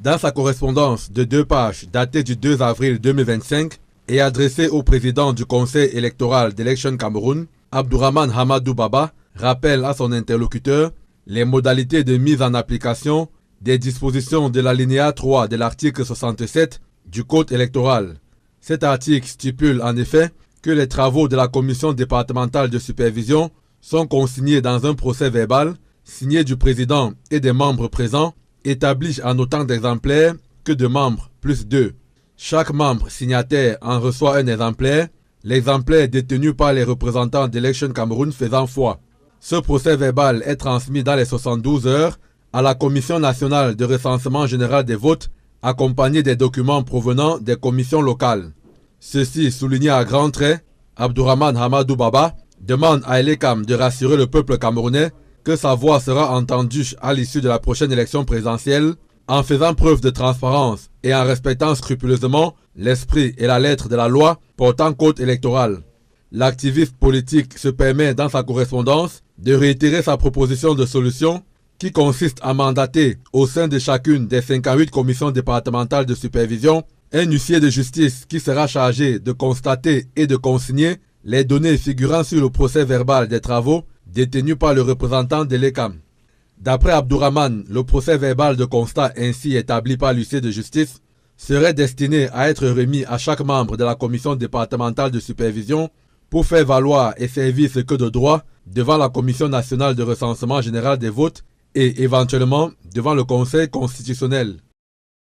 Dans sa correspondance de 2 pages datée du 2 avril 2025 et adressée au président du Conseil électoral d'Election Cameroun, Abdourahmane Hamadou Baba rappelle à son interlocuteur les modalités de mise en application des dispositions de l'alinéa 3 de l'article 67 du Code électoral. Cet article stipule en effet que les travaux de la commission départementale de supervision sont consignés dans un procès verbal signé du président et des membres présents, établi en autant d'exemplaires que de membres plus 2. Chaque membre signataire en reçoit un exemplaire, l'exemplaire détenu par les représentants d'Election Cameroun faisant foi. Ce procès verbal est transmis dans les 72 heures à la Commission nationale de recensement général des votes, accompagné des documents provenant des commissions locales. Ceci souligné à grands traits, Abdourahmane Hamadou Baba demande à Elekam de rassurer le peuple camerounais que sa voix sera entendue à l'issue de la prochaine élection présidentielle en faisant preuve de transparence et en respectant scrupuleusement l'esprit et la lettre de la loi portant code électoral. L'activiste politique se permet dans sa correspondance de réitérer sa proposition de solution qui consiste à mandater au sein de chacune des 58 commissions départementales de supervision un huissier de justice qui sera chargé de constater et de consigner les données figurant sur le procès verbal des travaux détenus par le représentant de l'ECAM. D'après Abdourahmane, le procès verbal de constat ainsi établi par l'huissier de justice serait destiné à être remis à chaque membre de la commission départementale de supervision pour faire valoir et servir ce que de droit devant la Commission nationale de recensement général des votes et éventuellement devant le Conseil constitutionnel.